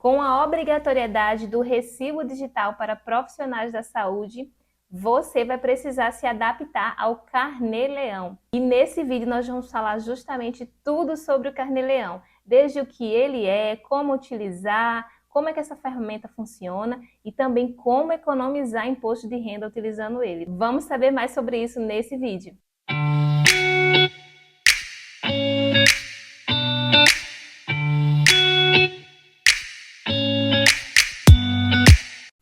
Com a obrigatoriedade do recibo digital para profissionais da saúde, você vai precisar se adaptar ao Carnê-Leão. E nesse vídeo nós vamos falar justamente tudo sobre o Carnê-Leão, desde o que ele é, como utilizar, como é que essa ferramenta funciona e também como economizar imposto de renda utilizando ele. Vamos saber mais sobre isso nesse vídeo.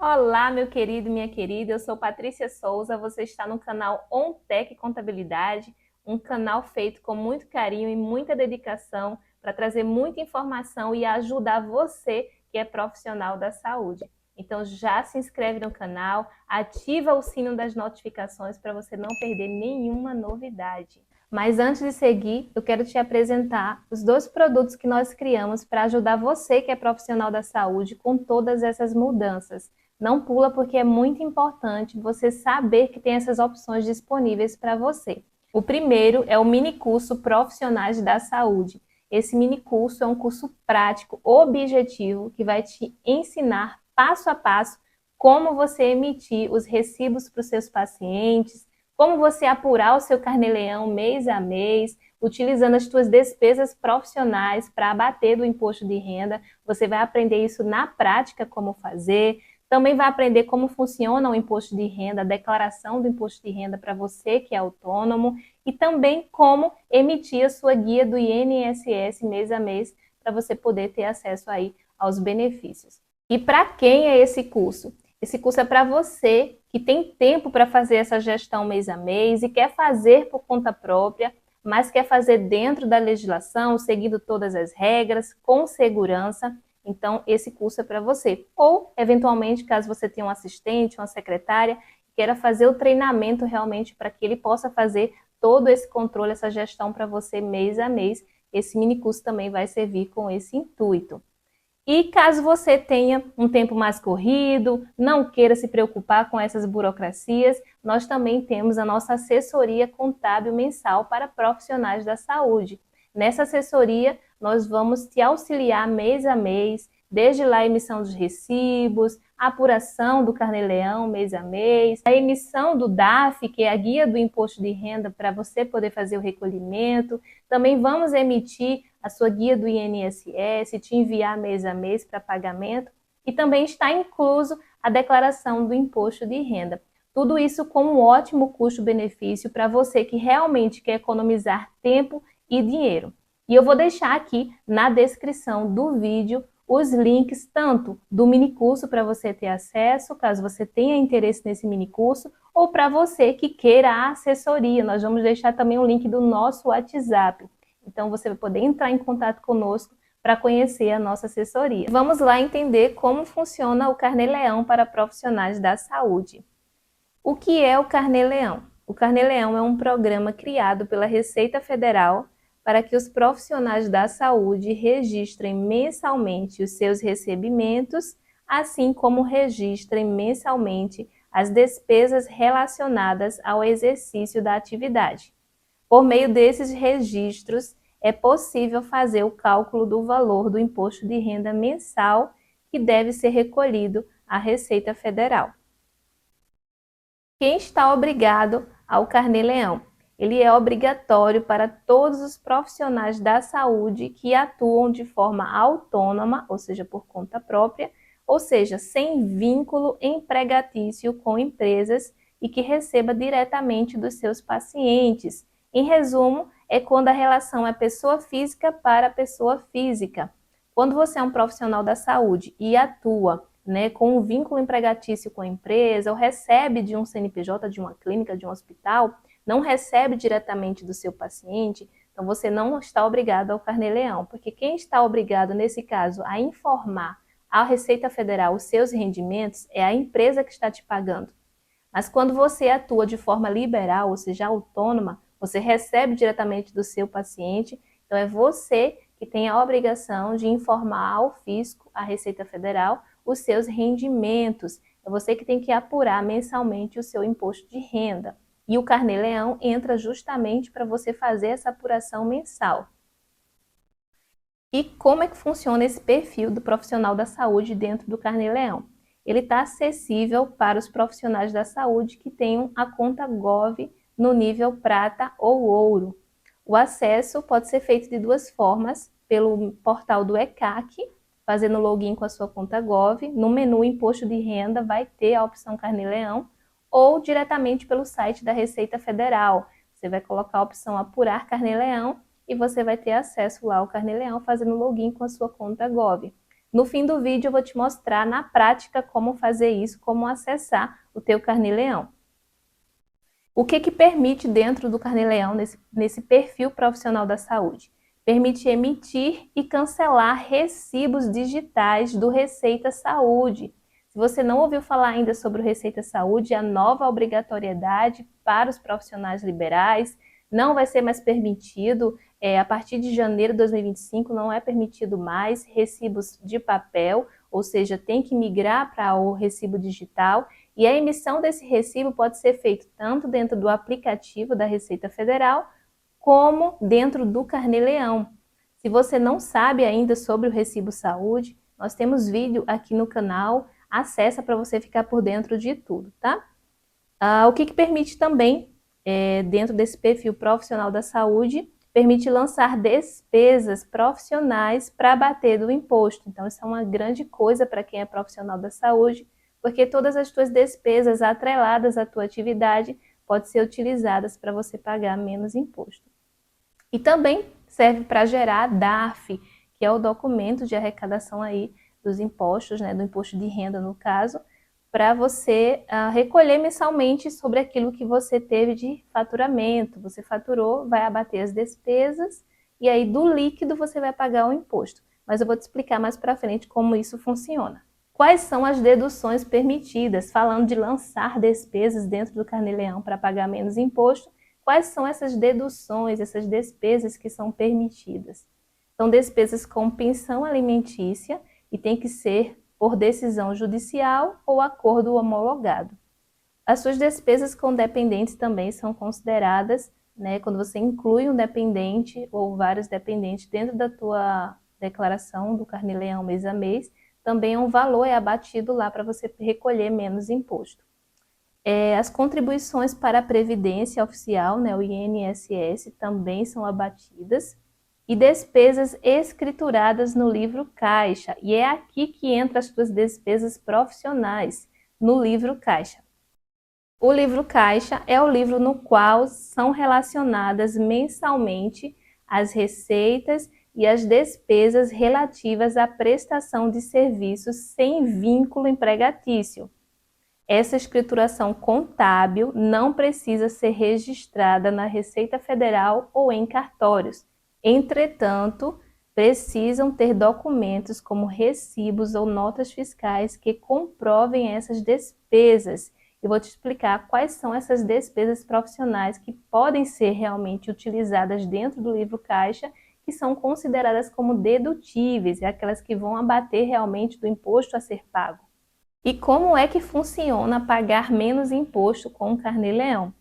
Olá, meu querido e minha querida, eu sou Patrícia Souza, você está no canal OnTech Contabilidade, um canal feito com muito carinho e muita dedicação para trazer muita informação e ajudar você que é profissional da saúde. Então já se inscreve no canal, ativa o sino das notificações para você não perder nenhuma novidade. Mas antes de seguir, eu quero te apresentar os 2 produtos que nós criamos para ajudar você que é profissional da saúde com todas essas mudanças. Não pula porque é muito importante você saber que tem essas opções disponíveis para você. O primeiro é o mini curso Profissionais da Saúde. Esse mini curso é um curso prático, objetivo, que vai te ensinar passo a passo como você emitir os recibos para os seus pacientes, como você apurar o seu Carnê-Leão mês a mês, utilizando as suas despesas profissionais para abater do imposto de renda. Você vai aprender isso na prática, como fazer. Também vai aprender como funciona o imposto de renda, a declaração do imposto de renda para você que é autônomo e também como emitir a sua guia do INSS mês a mês para você poder ter acesso aí aos benefícios. E para quem é esse curso? Esse curso é para você que tem tempo para fazer essa gestão mês a mês e quer fazer por conta própria, mas quer fazer dentro da legislação, seguindo todas as regras, com segurança. Então, esse curso é para você. Ou, eventualmente, caso você tenha um assistente, uma secretária, queira fazer o treinamento realmente para que ele possa fazer todo esse controle, essa gestão para você mês a mês. Esse mini curso também vai servir com esse intuito. E caso você tenha um tempo mais corrido, não queira se preocupar com essas burocracias, nós também temos a nossa assessoria contábil mensal para profissionais da saúde. Nessa assessoria, nós vamos te auxiliar mês a mês, desde lá a emissão dos recibos, a apuração do Carnê-Leão mês a mês, a emissão do DAF, que é a guia do imposto de renda para você poder fazer o recolhimento. Também vamos emitir a sua guia do INSS, te enviar mês a mês para pagamento e também está incluso a declaração do imposto de renda. Tudo isso com um ótimo custo-benefício para você que realmente quer economizar tempo e dinheiro. E eu vou deixar aqui na descrição do vídeo os links tanto do minicurso para você ter acesso, caso você tenha interesse nesse minicurso, ou para você que queira a assessoria. Nós vamos deixar também o link do nosso WhatsApp. Então você vai poder entrar em contato conosco para conhecer a nossa assessoria. Vamos lá entender como funciona o Carnê-Leão para profissionais da saúde. O que é o Carnê-Leão? O Carnê-Leão é um programa criado pela Receita Federal para que os profissionais da saúde registrem mensalmente os seus recebimentos, assim como registrem mensalmente as despesas relacionadas ao exercício da atividade. Por meio desses registros, é possível fazer o cálculo do valor do imposto de renda mensal que deve ser recolhido à Receita Federal. Quem está obrigado ao Carnê-Leão? Ele é obrigatório para todos os profissionais da saúde que atuam de forma autônoma, ou seja, por conta própria, ou seja, sem vínculo empregatício com empresas e que receba diretamente dos seus pacientes. Em resumo, é quando a relação é pessoa física para pessoa física. Quando você é um profissional da saúde e atua com um vínculo empregatício com a empresa, ou recebe de um CNPJ, de uma clínica, de um hospital, não recebe diretamente do seu paciente, então você não está obrigado ao Carnê-Leão, porque quem está obrigado, nesse caso, a informar à Receita Federal os seus rendimentos é a empresa que está te pagando. Mas quando você atua de forma liberal, ou seja, autônoma, você recebe diretamente do seu paciente, então é você que tem a obrigação de informar ao fisco, à Receita Federal, os seus rendimentos. É você que tem que apurar mensalmente o seu imposto de renda. E o Carnê-Leão entra justamente para você fazer essa apuração mensal. E como é que funciona esse perfil do profissional da saúde dentro do Carnê-Leão? Ele está acessível para os profissionais da saúde que tenham a conta Gov no nível prata ou ouro. O acesso pode ser feito de duas formas, pelo portal do ECAC, fazendo login com a sua conta Gov, no menu Imposto de Renda vai ter a opção Carnê-Leão, ou diretamente pelo site da Receita Federal. Você vai colocar a opção Apurar Carnê-Leão e você vai ter acesso lá ao Carnê-Leão fazendo login com a sua conta Gov. No fim do vídeo eu vou te mostrar na prática como fazer isso, como acessar o teu Carnê-Leão. O que permite dentro do Carnê-Leão, nesse perfil profissional da saúde? Permite emitir e cancelar recibos digitais do Receita Saúde. Se você não ouviu falar ainda sobre o Receita Saúde, a nova obrigatoriedade para os profissionais liberais não vai ser mais permitido, a partir de janeiro de 2025 não é permitido mais recibos de papel, ou seja, tem que migrar para o recibo digital, e a emissão desse recibo pode ser feita tanto dentro do aplicativo da Receita Federal, como dentro do Carnê-Leão. Se você não sabe ainda sobre o Recibo Saúde, nós temos vídeo aqui no canal, acessa para você ficar por dentro de tudo, tá? O que permite também, dentro desse perfil profissional da saúde, permite lançar despesas profissionais para abater do imposto. Então, isso é uma grande coisa para quem é profissional da saúde, porque todas as tuas despesas atreladas à tua atividade podem ser utilizadas para você pagar menos imposto. E também serve para gerar DARF, que é o documento de arrecadação aí dos impostos, né, do imposto de renda no caso, para você recolher mensalmente sobre aquilo que você teve de faturamento. Você faturou, vai abater as despesas e aí do líquido você vai pagar o imposto. Mas eu vou te explicar mais para frente como isso funciona. Quais são as deduções permitidas? Falando de lançar despesas dentro do Carnê-Leão para pagar menos imposto, quais são essas deduções, essas despesas que são permitidas? São despesas com pensão alimentícia e tem que ser por decisão judicial ou acordo homologado. As suas despesas com dependentes também são consideradas, né, quando você inclui um dependente ou vários dependentes dentro da tua declaração do Carnê-Leão mês a mês, também um valor é abatido lá para você recolher menos imposto. As contribuições para a Previdência Oficial, né, o INSS, também são abatidas. E despesas escrituradas no livro caixa. E é aqui que entra as suas despesas profissionais, no livro caixa. O livro caixa é o livro no qual são relacionadas mensalmente as receitas e as despesas relativas à prestação de serviços sem vínculo empregatício. Essa escrituração contábil não precisa ser registrada na Receita Federal ou em cartórios. Entretanto, precisam ter documentos como recibos ou notas fiscais que comprovem essas despesas. Eu vou te explicar quais são essas despesas profissionais que podem ser realmente utilizadas dentro do livro caixa, que são consideradas como dedutíveis, aquelas que vão abater realmente do imposto a ser pago. E como é que funciona pagar menos imposto com o Carnê-Leão?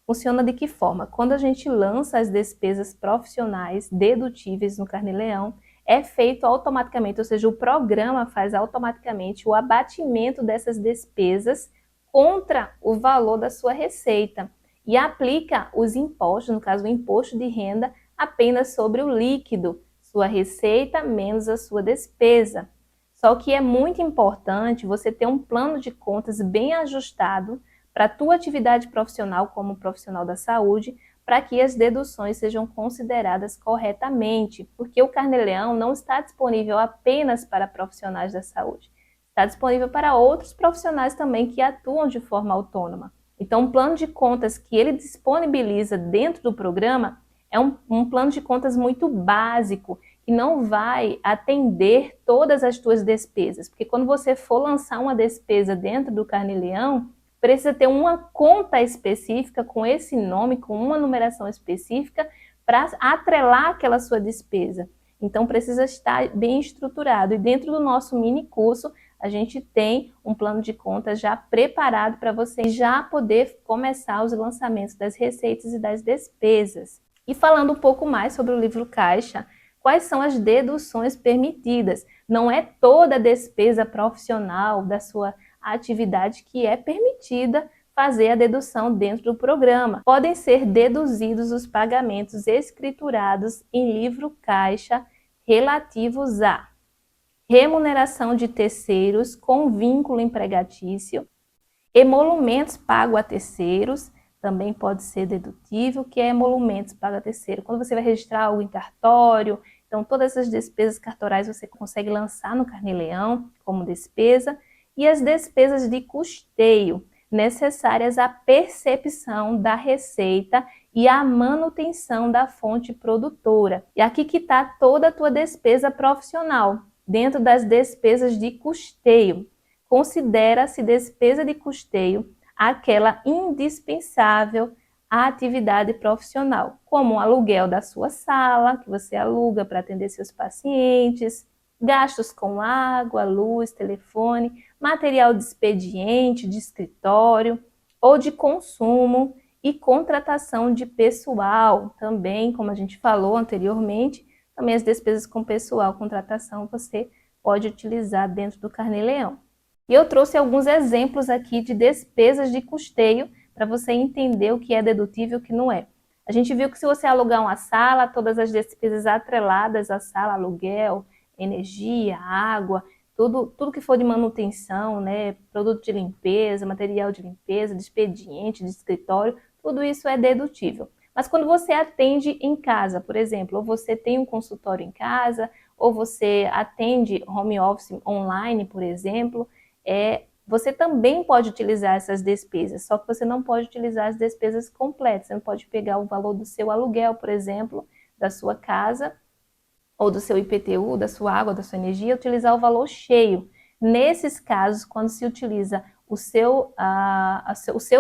Funciona de que forma? Quando a gente lança as despesas profissionais dedutíveis no Carnê-Leão, é feito automaticamente, ou seja, o programa faz automaticamente o abatimento dessas despesas contra o valor da sua receita e aplica os impostos, no caso o imposto de renda, apenas sobre o líquido, sua receita menos a sua despesa. Só que é muito importante você ter um plano de contas bem ajustado para a tua atividade profissional como profissional da saúde, para que as deduções sejam consideradas corretamente, porque o Carnê-Leão não está disponível apenas para profissionais da saúde, está disponível para outros profissionais também que atuam de forma autônoma. Então, o plano de contas que ele disponibiliza dentro do programa é um plano de contas muito básico, que não vai atender todas as tuas despesas, porque quando você for lançar uma despesa dentro do Carnê-Leão, precisa ter uma conta específica com esse nome, com uma numeração específica, para atrelar aquela sua despesa. Então, precisa estar bem estruturado. E dentro do nosso mini curso, a gente tem um plano de contas já preparado para você já poder começar os lançamentos das receitas e das despesas. E falando um pouco mais sobre o livro caixa, quais são as deduções permitidas. Não é toda despesa profissional da sua atividade que é permitida fazer a dedução dentro do programa. Podem ser deduzidos os pagamentos escriturados em livro caixa relativos a remuneração de terceiros com vínculo empregatício, emolumentos pagos a terceiros, também pode ser dedutível, que é emolumentos pagos a terceiro. Quando você vai registrar algo em cartório, então todas as despesas cartorais você consegue lançar no Carnê-Leão como despesa, e as despesas de custeio, necessárias à percepção da receita e à manutenção da fonte produtora. E aqui que está toda a tua despesa profissional, dentro das despesas de custeio. Considera-se despesa de custeio aquela indispensável à atividade profissional, como o aluguel da sua sala, que você aluga para atender seus pacientes, gastos com água, luz, telefone, material de expediente, de escritório ou de consumo e contratação de pessoal. Também, como a gente falou anteriormente, também as despesas com pessoal, contratação, você pode utilizar dentro do Carnê-Leão. E eu trouxe alguns exemplos aqui de despesas de custeio para você entender o que é dedutível e o que não é. A gente viu que se você alugar uma sala, todas as despesas atreladas à sala, aluguel, energia, água, tudo que for de manutenção, né, produto de limpeza, material de limpeza, de expediente, de escritório, tudo isso é dedutível. Mas quando você atende em casa, por exemplo, ou você tem um consultório em casa, ou você atende home office online, por exemplo, você também pode utilizar essas despesas, só que você não pode utilizar as despesas completas. Você não pode pegar o valor do seu aluguel, por exemplo, da sua casa, ou do seu IPTU, da sua água, da sua energia, e utilizar o valor cheio. Nesses casos, quando se utiliza o seu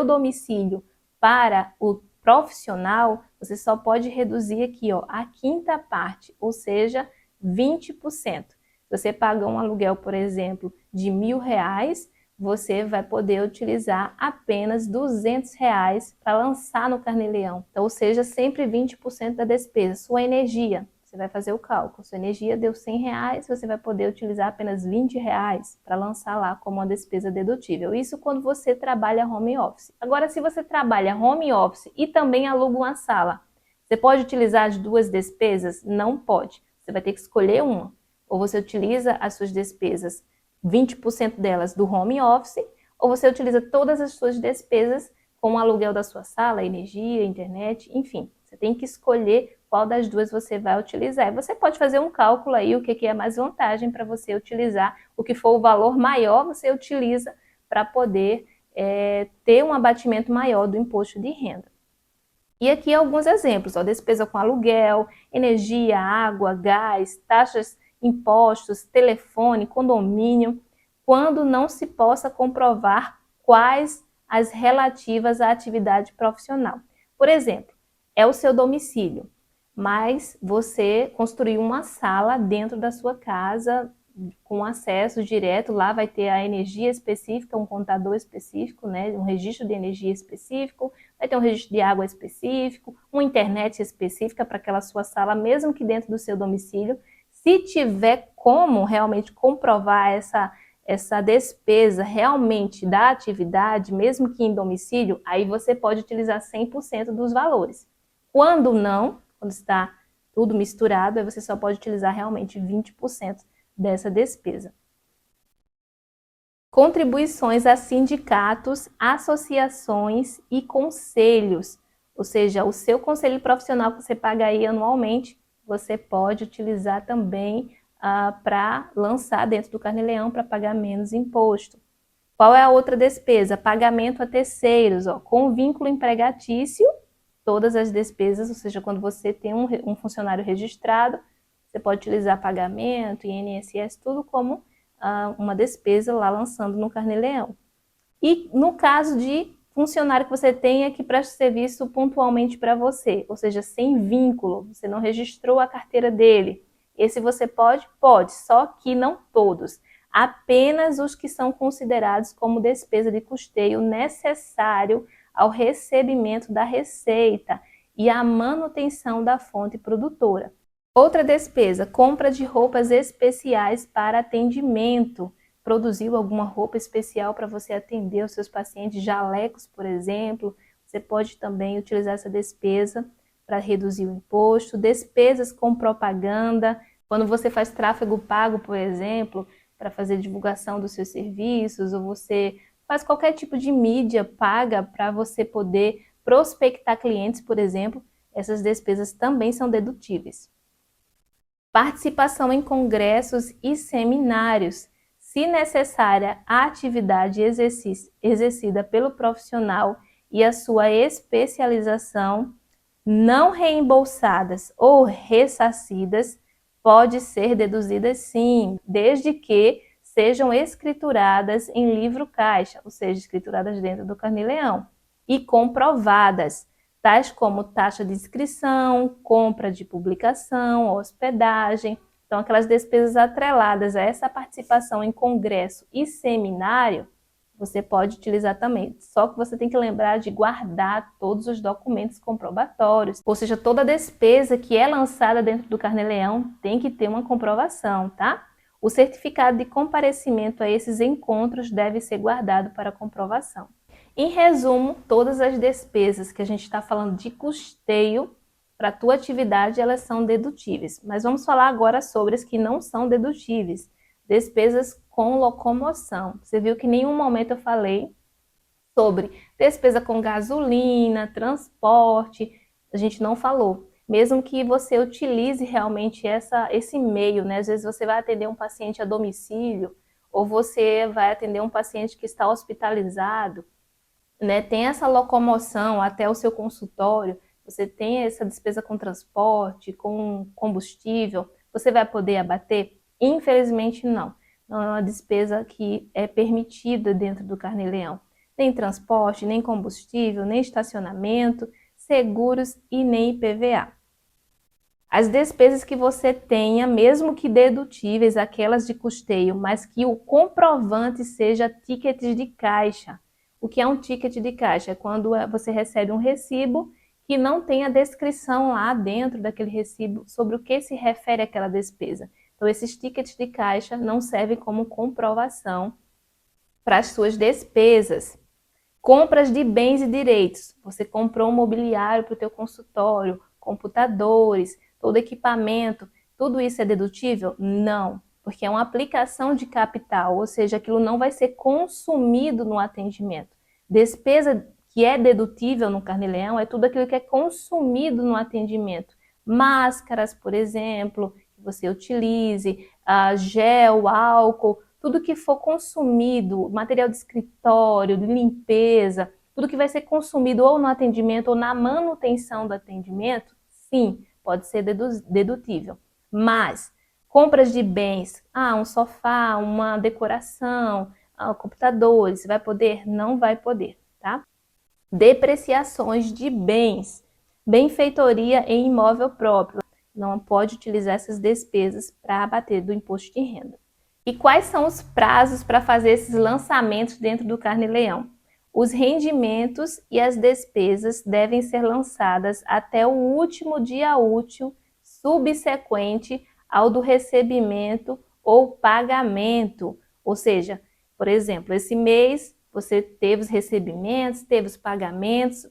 domicílio para o profissional, você só pode reduzir aqui, ó, a quinta parte, ou seja, 20%. Você paga um aluguel, por exemplo, de R$1.000, você vai poder utilizar apenas R$200 para lançar no Carnê-Leão. Então, ou seja, sempre 20% da despesa. Sua energia, você vai fazer o cálculo. Sua energia deu R$100, você vai poder utilizar apenas R$20 para lançar lá como uma despesa dedutível. Isso quando você trabalha home office. Agora, se você trabalha home office e também aluga uma sala, você pode utilizar as duas despesas? Não pode. Você vai ter que escolher uma. Ou você utiliza as suas despesas, 20% delas do home office, ou você utiliza todas as suas despesas com o aluguel da sua sala, energia, internet, enfim. Você tem que escolher qual das duas você vai utilizar. E você pode fazer um cálculo aí, o que é mais vantagem para você utilizar. O que for o valor maior, você utiliza para poder ter um abatimento maior do imposto de renda. E aqui alguns exemplos, ó, despesa com aluguel, energia, água, gás, taxas, impostos, telefone, condomínio, quando não se possa comprovar quais as relativas à atividade profissional. Por exemplo, é o seu domicílio, mas você construiu uma sala dentro da sua casa com acesso direto, lá vai ter a energia específica, um contador específico, né, um registro de energia específico, vai ter um registro de água específico, uma internet específica para aquela sua sala, mesmo que dentro do seu domicílio. Se tiver como realmente comprovar essa despesa realmente da atividade, mesmo que em domicílio, aí você pode utilizar 100% dos valores. Quando não, quando está tudo misturado, aí você só pode utilizar realmente 20% dessa despesa. Contribuições a sindicatos, associações e conselhos, ou seja, o seu conselho profissional que você paga aí anualmente, você pode utilizar também para lançar dentro do Carnê-Leão para pagar menos imposto. Qual é a outra despesa? Pagamento a terceiros, ó, com vínculo empregatício, todas as despesas, ou seja, quando você tem um funcionário registrado, você pode utilizar pagamento, INSS, tudo como uma despesa lá lançando no Carnê-Leão. E no caso de funcionário que você tenha que preste serviço pontualmente para você, ou seja, sem vínculo, você não registrou a carteira dele. Esse você pode? Pode, só que não todos. Apenas os que são considerados como despesa de custeio necessário ao recebimento da receita e à manutenção da fonte produtora. Outra despesa, compra de roupas especiais para atendimento. Produziu alguma roupa especial para você atender os seus pacientes, jalecos, por exemplo. Você pode também utilizar essa despesa para reduzir o imposto. Despesas com propaganda, quando você faz tráfego pago, por exemplo, para fazer divulgação dos seus serviços, ou você faz qualquer tipo de mídia paga para você poder prospectar clientes, por exemplo, essas despesas também são dedutíveis. Participação em congressos e seminários. Se necessária a atividade exercida pelo profissional e a sua especialização, não reembolsadas ou ressarcidas, pode ser deduzidas sim, desde que sejam escrituradas em livro caixa, ou seja, escrituradas dentro do Carnê-Leão, e comprovadas, tais como taxa de inscrição, compra de publicação, hospedagem. Então, aquelas despesas atreladas a essa participação em congresso e seminário, você pode utilizar também. Só que você tem que lembrar de guardar todos os documentos comprobatórios. Ou seja, toda despesa que é lançada dentro do Carnê-Leão tem que ter uma comprovação, tá? O certificado de comparecimento a esses encontros deve ser guardado para comprovação. Em resumo, todas as despesas que a gente está falando de custeio para a tua atividade, elas são dedutíveis. Mas vamos falar agora sobre as que não são dedutíveis. Despesas com locomoção. Você viu que em nenhum momento eu falei sobre despesa com gasolina, transporte, a gente não falou. Mesmo que você utilize realmente esse meio, né? Às vezes você vai atender um paciente a domicílio, ou você vai atender um paciente que está hospitalizado, né, tem essa locomoção até o seu consultório, você tem essa despesa com transporte, com combustível, você vai poder abater? Infelizmente não. Não é uma despesa que é permitida dentro do Carnê-Leão. Nem transporte, nem combustível, nem estacionamento, seguros e nem IPVA. As despesas que você tenha, mesmo que dedutíveis, aquelas de custeio, mas que o comprovante seja tickets de caixa. O que é um ticket de caixa? É quando você recebe um recibo que não tem a descrição lá dentro daquele recibo sobre o que se refere àquela despesa. Então, esses tickets de caixa não servem como comprovação para as suas despesas. Compras de bens e direitos. Você comprou um mobiliário para o teu consultório, computadores, todo equipamento. Tudo isso é dedutível? Não, porque é uma aplicação de capital, ou seja, aquilo não vai ser consumido no atendimento. Despesa que é dedutível no Carnê-Leão é tudo aquilo que é consumido no atendimento. Máscaras, por exemplo, que você utilize, gel, álcool, tudo que for consumido, material de escritório, de limpeza, tudo que vai ser consumido ou no atendimento ou na manutenção do atendimento, sim, pode ser dedutível. Mas compras de bens, um sofá, uma decoração, computadores, vai poder? Não vai poder, tá? Depreciações de bens, benfeitoria em imóvel próprio, não pode utilizar essas despesas para abater do imposto de renda. E quais são os prazos para fazer esses lançamentos dentro do Carnê-Leão? Os rendimentos e as despesas devem ser lançadas até o último dia útil subsequente ao do recebimento ou pagamento. Ou seja, por exemplo, esse mês você teve os recebimentos, teve os pagamentos.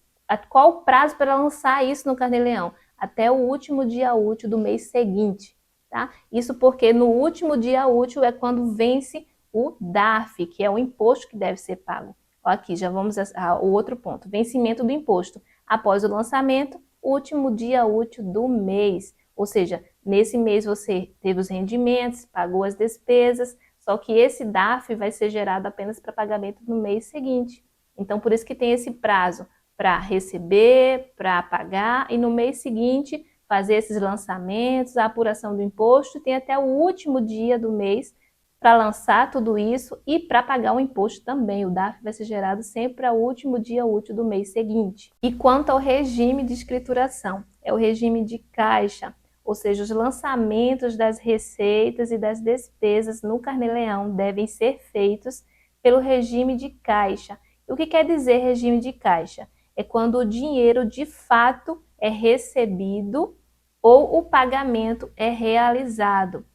Qual o prazo para lançar isso no Carnê-Leão? Até o último dia útil do mês seguinte. Tá? Isso porque no último dia útil é quando vence o DARF, que é o imposto que deve ser pago. Aqui já vamos ao outro ponto, vencimento do imposto. Após o lançamento, último dia útil do mês. Ou seja, nesse mês você teve os rendimentos, pagou as despesas, só que esse DARF vai ser gerado apenas para pagamento no mês seguinte. Então, por isso que tem esse prazo para receber, para pagar, e no mês seguinte fazer esses lançamentos, a apuração do imposto, tem até o último dia do mês para lançar tudo isso e para pagar o imposto também. O DARF vai ser gerado sempre ao último dia útil do mês seguinte. E quanto ao regime de escrituração, é o regime de caixa, ou seja, os lançamentos das receitas e das despesas no Carnê-Leão devem ser feitos pelo regime de caixa. E o que quer dizer regime de caixa? É quando o dinheiro de fato é recebido ou o pagamento é realizado.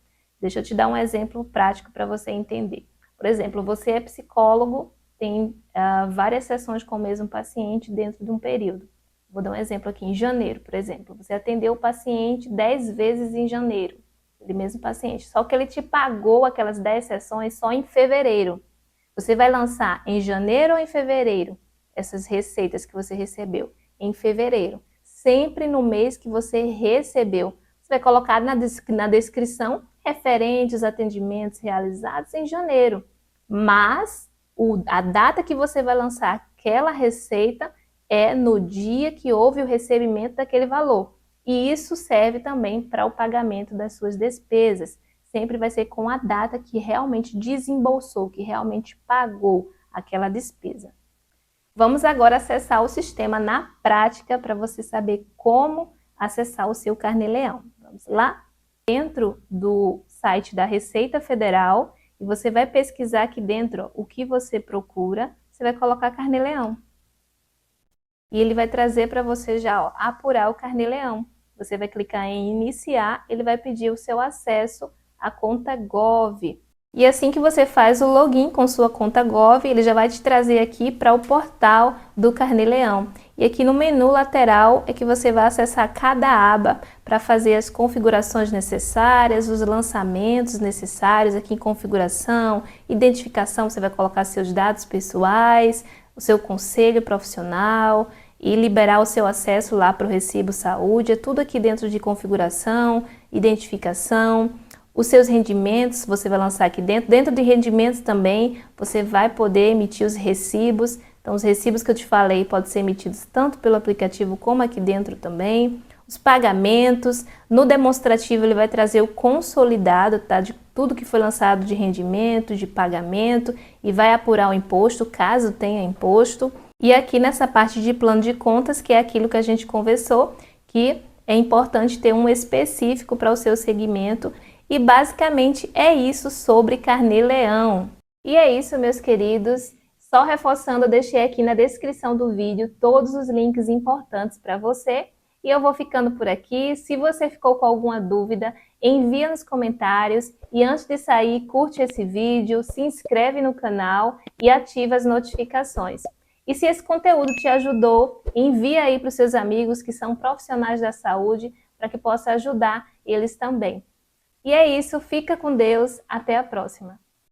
Deixa eu te dar um exemplo prático para você entender. Por exemplo, você é psicólogo, tem várias sessões com o mesmo paciente dentro de um período. Vou dar um exemplo aqui, em janeiro, por exemplo. Você atendeu o paciente 10 vezes em janeiro, aquele mesmo paciente, só que ele te pagou aquelas 10 sessões só em fevereiro. Você vai lançar em janeiro ou em fevereiro essas receitas que você recebeu? Em fevereiro. Sempre no mês que você recebeu. Você vai colocar na descrição referentes atendimentos realizados em janeiro. Mas a data que você vai lançar aquela receita é no dia que houve o recebimento daquele valor. E isso serve também para o pagamento das suas despesas. Sempre vai ser com a data que realmente desembolsou, que realmente pagou aquela despesa. Vamos agora acessar o sistema na prática para você saber como acessar o seu Carnê-Leão. Vamos lá? Dentro do site da Receita Federal, e você vai pesquisar aqui dentro o que você procura, você vai colocar Carnê-Leão. E ele vai trazer para você já apurar o Carnê-Leão. Você vai clicar em iniciar, ele vai pedir o seu acesso à conta Gov. E assim que você faz o login com sua conta Gov, ele já vai te trazer aqui para o portal do Carnê-Leão. E aqui no menu lateral é que você vai acessar cada aba para fazer as configurações necessárias, os lançamentos necessários aqui em configuração, identificação, você vai colocar seus dados pessoais, o seu conselho profissional e liberar o seu acesso lá para o Recibo Saúde. É tudo aqui dentro de configuração, identificação. Os seus rendimentos, você vai lançar aqui dentro. Dentro de rendimentos também, você vai poder emitir os recibos. Então, os recibos que eu te falei podem ser emitidos tanto pelo aplicativo como aqui dentro também. Os pagamentos. No demonstrativo, ele vai trazer o consolidado, tá? De tudo que foi lançado de rendimento, de pagamento. E vai apurar o imposto, caso tenha imposto. E aqui nessa parte de plano de contas, que é aquilo que a gente conversou, que é importante ter um específico para o seu segmento. E basicamente é isso sobre Carnê-Leão. E é isso, meus queridos. Só reforçando, eu deixei aqui na descrição do vídeo todos os links importantes para você. E eu vou ficando por aqui. Se você ficou com alguma dúvida, envia nos comentários. E antes de sair, curte esse vídeo, se inscreve no canal e ativa as notificações. E se esse conteúdo te ajudou, envia aí para os seus amigos que são profissionais da saúde, para que possa ajudar eles também. E é isso, fica com Deus, até a próxima!